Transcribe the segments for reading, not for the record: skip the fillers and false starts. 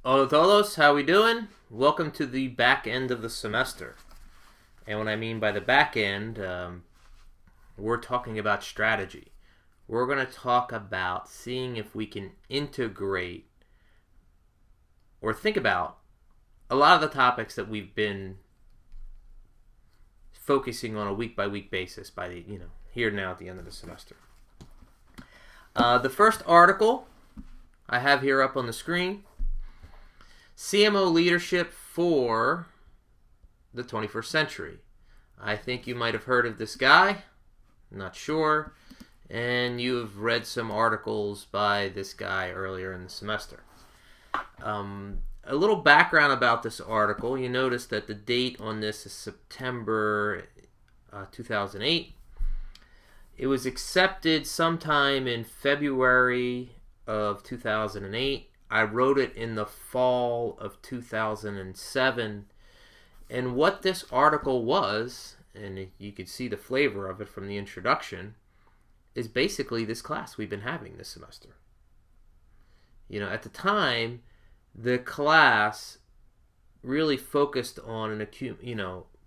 Hola todos, how we doing? Welcome to the back end of the semester. And what I mean by the back end, we're talking about strategy. We're going to talk about seeing if we can integrate or think about a lot of the topics that we've been focusing on a week-by-week basis by the, here now at the end of the semester. The first article I have here up on the screen, CMO Leadership for the 21st Century. I think you might have heard of this guy, not sure, and you have read some articles by this guy earlier in the semester. A little background about this article. You notice that the date on this is September 2008. It was accepted sometime in February of 2008. I wrote it in the fall of 2007. And what this article was, and you could see the flavor of it from the introduction, is basically this class we've been having this semester. At the time, the class really focused on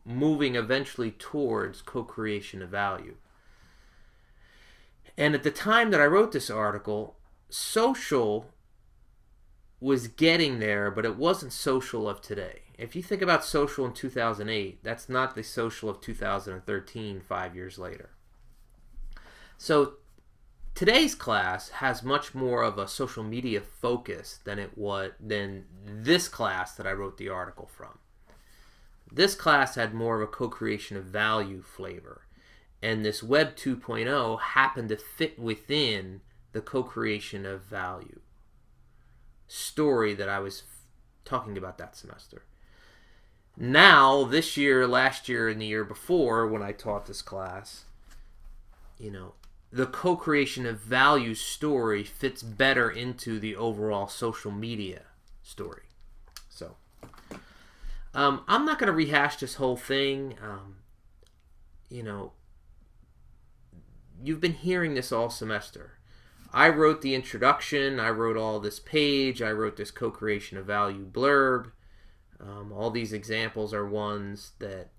moving eventually towards co-creation of value. And at the time that I wrote this article, social was getting there, but it wasn't social of today. If you think about social in 2008, that's not the social of 2013, 5 years later. So today's class has much more of a social media focus than this class that I wrote the article from. This class had more of a co-creation of value flavor. And this Web 2.0 happened to fit within the co-creation of value story that I was talking about that semester. Now, this year, last year, and the year before, when I taught this class, the co-creation of value story fits better into the overall social media story. So, I'm not going to rehash this whole thing. You've been hearing this all semester. I wrote the introduction, I wrote all this page, I wrote this co-creation of value blurb. All these examples are ones that,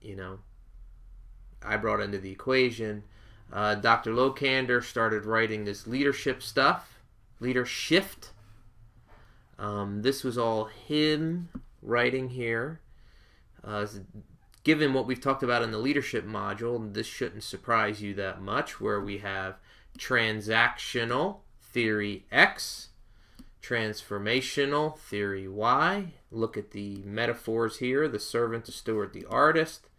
I brought into the equation. Dr. Lokander started writing this leadership stuff, leadership. This was all him writing here. Given what we've talked about in the leadership module, this shouldn't surprise you that much, where we have transactional theory X, transformational theory Y. Look at the metaphors here, the servant, the steward, the artist.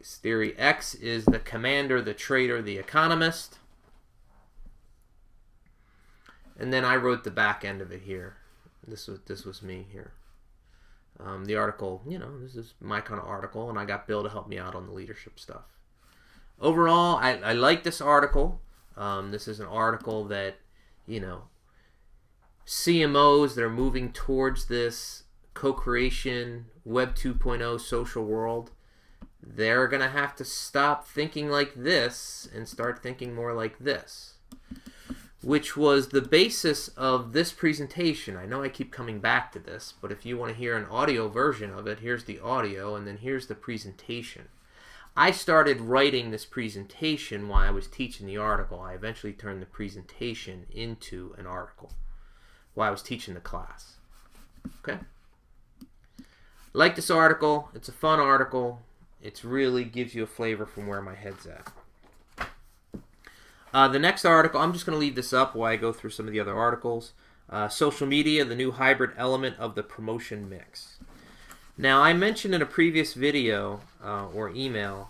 Theory X is the commander, the trader, the economist. And then I wrote the back end of it here. This was me here. The article, this is my kind of article, and I got Bill to help me out on the leadership stuff. Overall, I like this article. This is an article that, CMOs that are moving towards this co-creation, Web 2.0 social world, they're going to have to stop thinking like this and start thinking more like this, which was the basis of this presentation. I know I keep coming back to this, but if you want to hear an audio version of it, here's the audio, and then here's the presentation. I started writing this presentation while I was teaching the article. I eventually turned the presentation into an article while I was teaching the class. Okay? Like this article. It's a fun article. It really gives you a flavor from where my head's at. The next article, I'm just going to leave this up while I go through some of the other articles. Social media, the new hybrid element of the promotion mix. Now, I mentioned in a previous video or email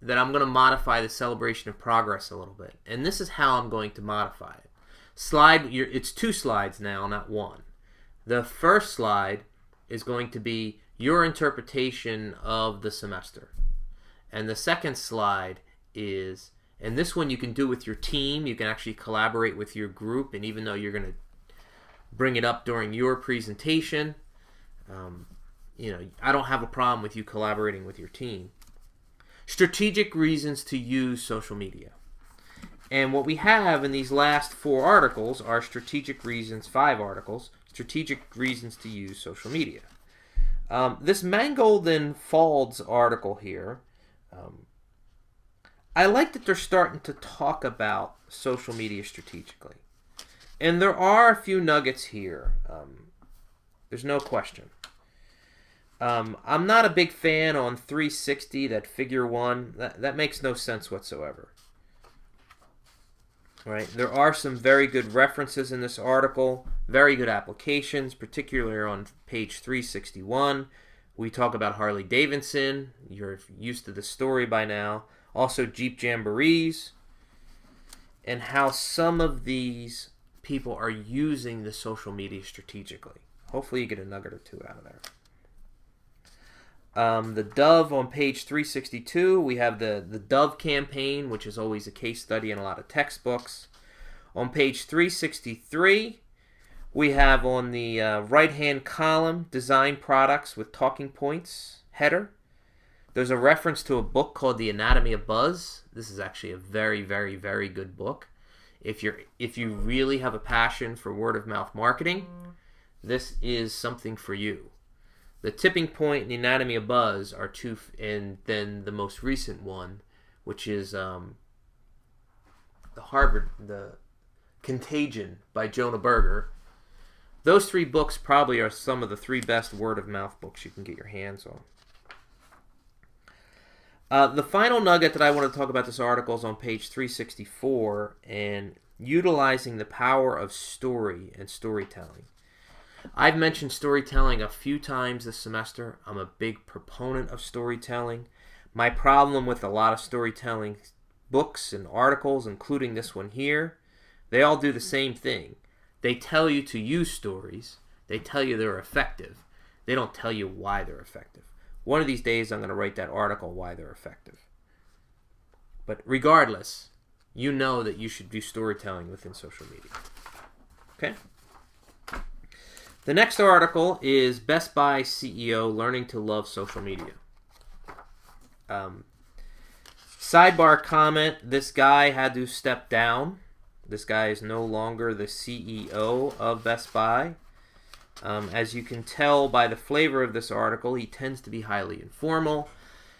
that I'm going to modify the celebration of progress a little bit. And this is how I'm going to modify it. It's 2 slides now, not 1. The first slide is going to be your interpretation of the semester. And the second slide is, and this one you can do with your team. You can actually collaborate with your group, and even though you're going to bring it up during your presentation, I don't have a problem with you collaborating with your team. Strategic reasons to use social media. And what we have in these last 4 articles are strategic reasons, 5 articles, strategic reasons to use social media. This Mangold and Faulds article here, I like that they're starting to talk about social media strategically. And there are a few nuggets here. There's no question. I'm not a big fan on 360, that figure 1. That makes no sense whatsoever. Right? There are some very good references in this article, very good applications, particularly on page 361. We talk about Harley Davidson. You're used to the story by now. Also Jeep Jamborees, and how some of these people are using the social media strategically. Hopefully you get a nugget or 2 out of there. The Dove on page 362, we have the Dove campaign, which is always a case study in a lot of textbooks. On page 363, we have on the right-hand column, design products with talking points header. There's a reference to a book called The Anatomy of Buzz. This is actually a very, very, very good book. If you really have a passion for word-of-mouth marketing, this is something for you. The Tipping Point and The Anatomy of Buzz are 2, and then the most recent one, which is the Contagion by Jonah Berger. Those 3 books probably are some of the 3 best word-of-mouth books you can get your hands on. The final nugget that I want to talk about this article is on page 364, and utilizing the power of story and storytelling. I've mentioned storytelling a few times this semester. I'm a big proponent of storytelling. My problem with a lot of storytelling books and articles, including this one here, they all do the same thing. They tell you to use stories. They tell you they're effective. They don't tell you why they're effective. One of these days I'm going to write that article, Why They're Effective. But regardless, you know that you should do storytelling within social media. Okay? The next article is Best Buy CEO Learning to Love Social Media. Sidebar comment, this guy had to step down. This guy is no longer the CEO of Best Buy. As you can tell by the flavor of this article, he tends to be highly informal.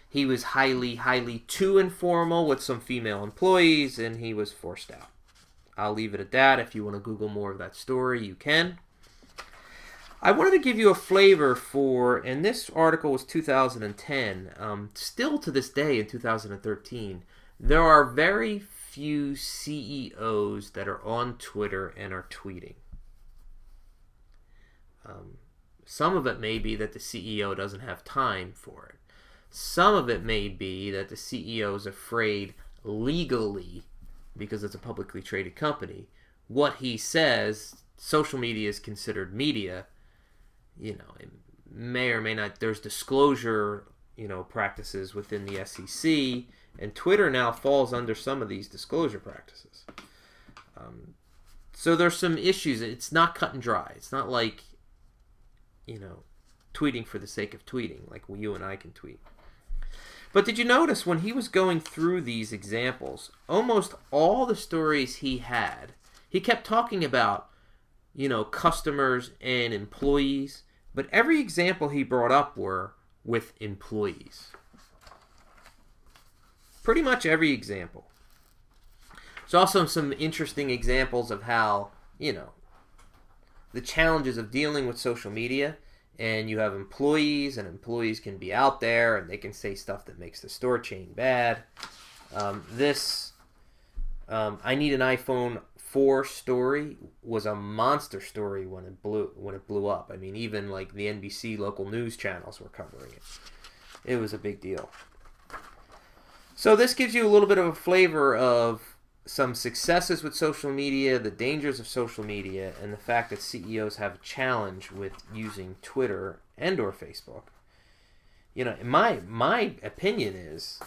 He was highly too informal with some female employees, and he was forced out. I'll leave it at that. If you want to Google more of that story, you can. I wanted to give you a flavor for, and this article was 2010, still to this day in 2013, there are very few CEOs that are on Twitter and are tweeting. Some of it may be that the CEO doesn't have time for it. Some of it may be that the CEO is afraid legally, because it's a publicly traded company, what he says, social media is considered media. You know, it may or may not, there's disclosure, practices within the SEC, and Twitter now falls under some of these disclosure practices. So there's some issues. It's not cut and dry. It's not like, tweeting for the sake of tweeting, like you and I can tweet. But did you notice when he was going through these examples, almost all the stories he had, he kept talking about, customers and employees, but every example he brought up were with employees. Pretty much every example. There's also some interesting examples of how, the challenges of dealing with social media, and you have employees, and employees can be out there, and they can say stuff that makes the store chain bad. I need an iPhone 4 story was a monster story when it blew up. I mean, even like the NBC local news channels were covering it. It was a big deal. So this gives you a little bit of a flavor of some successes with social media, the dangers of social media, and the fact that CEOs have a challenge with using Twitter and or Facebook. My opinion is,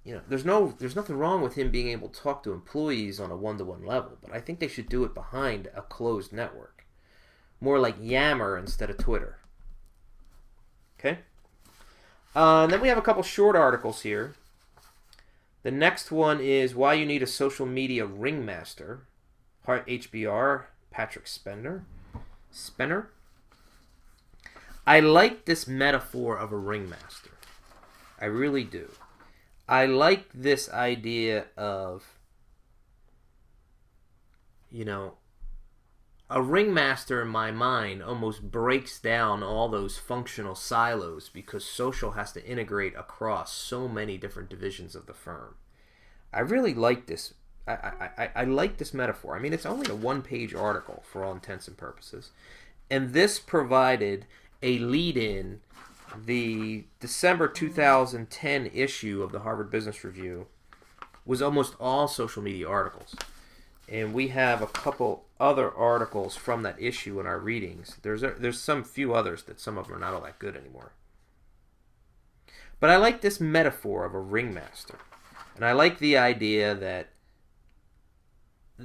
there's nothing wrong with him being able to talk to employees on a one-to-one level, but I think they should do it behind a closed network. More like Yammer instead of Twitter. Okay? And then we have a couple short articles here. The next one is Why You Need a Social Media Ringmaster. Hart HBR, Patrick Spener. I like this metaphor of a ringmaster. I really do. I like this idea of, a ringmaster in my mind almost breaks down all those functional silos because social has to integrate across so many different divisions of the firm. I really like this. I like this metaphor. I mean, it's only a one-page article for all intents and purposes. And this provided a lead-in. The December 2010 issue of the Harvard Business Review was almost all social media articles. And we have a couple other articles from that issue in our readings. There's some few others that some of them are not all that good anymore. But I like this metaphor of a ringmaster. And I like the idea that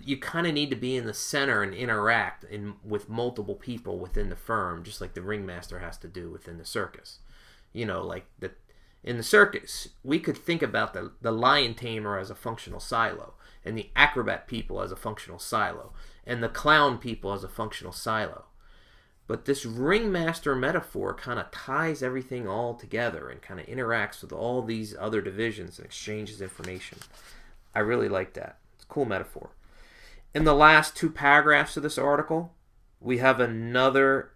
you kind of need to be in the center and interact with multiple people within the firm, just like the ringmaster has to do within the circus. In the circus, we could think about the lion tamer as a functional silo, and the acrobat people as a functional silo, and the clown people as a functional silo. But this ringmaster metaphor kind of ties everything all together and kind of interacts with all these other divisions and exchanges information. I really like that. It's a cool metaphor. In the last two paragraphs of this article, we have another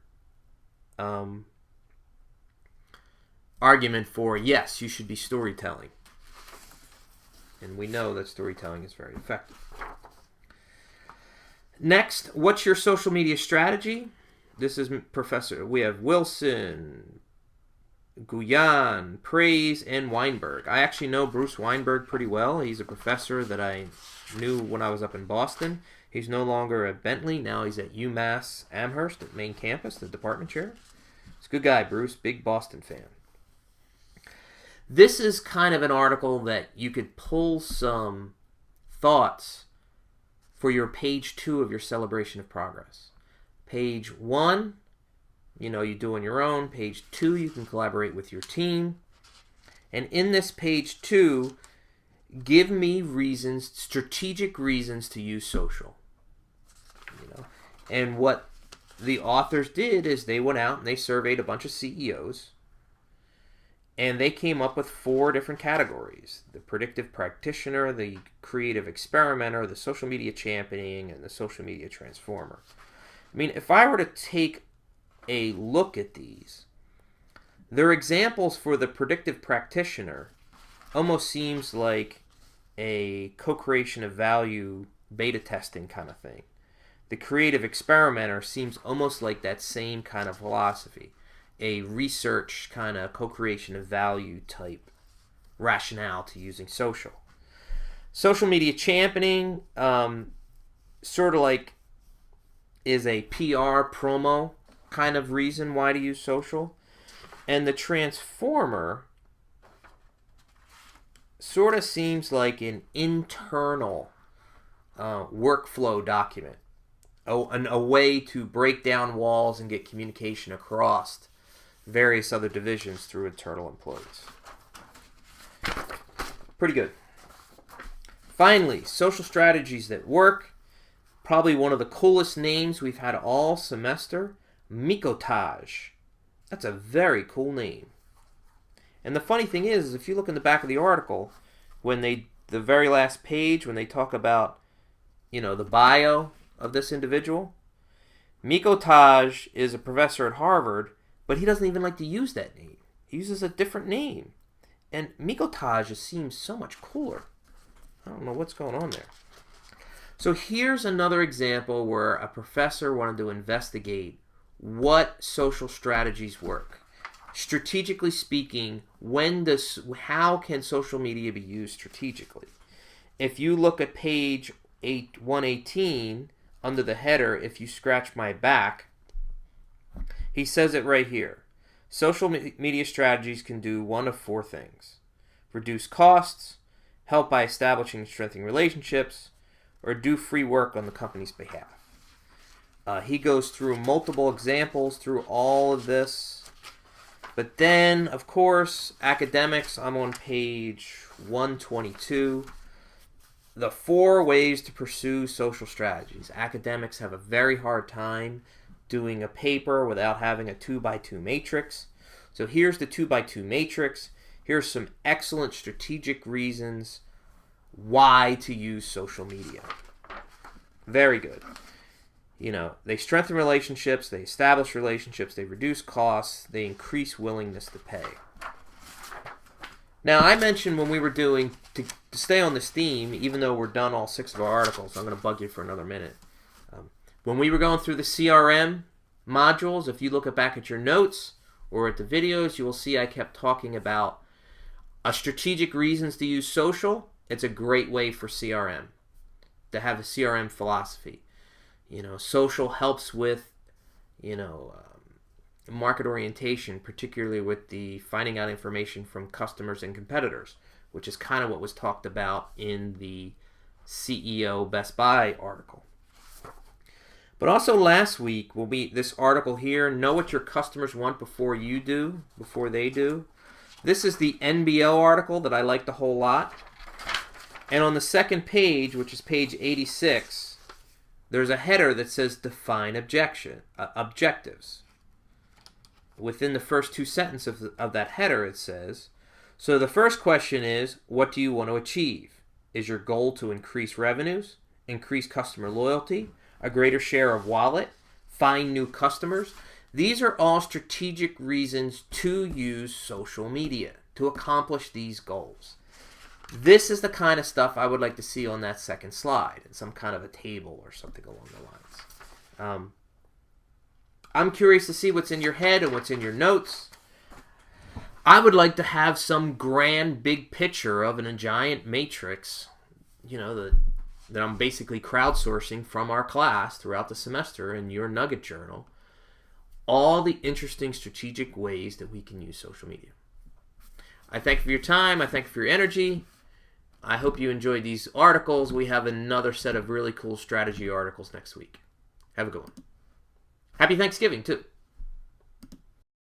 argument for, yes, you should be storytelling. And we know that storytelling is very effective. Next, what's your social media strategy? This is we have Wilson, Guyan, Praise, and Weinberg. I actually know Bruce Weinberg pretty well. He's a professor that I knew when I was up in Boston. He's no longer at Bentley. Now he's at UMass Amherst at main campus, the department chair. He's a good guy, Bruce. Big Boston fan. This is kind of an article that you could pull some thoughts for your page 2 of your celebration of progress. Page 1, you do on your own. Page 2, you can collaborate with your team. And in this page 2, give me strategic reasons to use social. And what the authors did is they went out and they surveyed a bunch of CEOs. And they came up with 4 different categories: the predictive practitioner, the creative experimenter, the social media championing, and the social media transformer. I mean, if I were to take a look at these, their examples for the predictive practitioner almost seems like a co-creation of value beta testing kind of thing. The creative experimenter seems almost like that same kind of philosophy, a research kind of co-creation of value type rationale to using social. Social media championing sort of like is a PR promo kind of reason why to use social. And the transformer sort of seems like an internal workflow document, a way to break down walls and get communication across various other divisions through internal employees. Pretty good. Finally, social strategies that work. Probably one of the coolest names we've had all semester, Micotage. That's a very cool name. And the funny thing is if you look in the back of the article, the very last page, when they talk about, the bio of this individual, Micotage is a professor at Harvard, but he doesn't even like to use that name. He uses a different name. And Micotage just seems so much cooler. I don't know what's going on there. So here's another example where a professor wanted to investigate what social strategies work. Strategically speaking, how can social media be used strategically? If you look at page 118, under the header, "If you scratch my back," he says it right here. Social media strategies can do one of 4 things: reduce costs, help by establishing and strengthening relationships, or do free work on the company's behalf. He goes through multiple examples through all of this. But then, of course, academics, I'm on page 122. The 4 ways to pursue social strategies. Academics have a very hard time doing a paper without having a 2x2 matrix. So here's the 2x2 matrix. Here's some excellent strategic reasons why to use social media. Very good. You know, they strengthen relationships, they establish relationships, they reduce costs, they increase willingness to pay. Now, I mentioned when we were doing, to stay on this theme, even though we're done all 6 of our articles, I'm going to bug you for another minute. When we were going through the CRM modules, if you look back at your notes or at the videos, you will see I kept talking about strategic reasons to use social. It's a great way for CRM, to have a CRM philosophy. You know, social helps with, market orientation, particularly with the finding out information from customers and competitors, which is kind of what was talked about in the CEO Best Buy article. But also last week, this article here, know what your customers want before they do. This is the NBO article that I liked a whole lot. And on the second page, which is page 86, there's a header that says define objectives. Within the first 2 sentences of that header, it says, so the first question is, what do you want to achieve? Is your goal to increase revenues, increase customer loyalty, a greater share of wallet, find new customers? These are all strategic reasons to use social media to accomplish these goals. This is the kind of stuff I would like to see on that second slide, in some kind of a table or something along the lines. I'm curious to see what's in your head and what's in your notes. I would like to have some grand big picture of a giant matrix, that I'm basically crowdsourcing from our class throughout the semester in your Nugget Journal. All the interesting strategic ways that we can use social media. I thank you for your time. I thank you for your energy. I hope you enjoyed these articles. We have another set of really cool strategy articles next week. Have a good one. Happy Thanksgiving, too.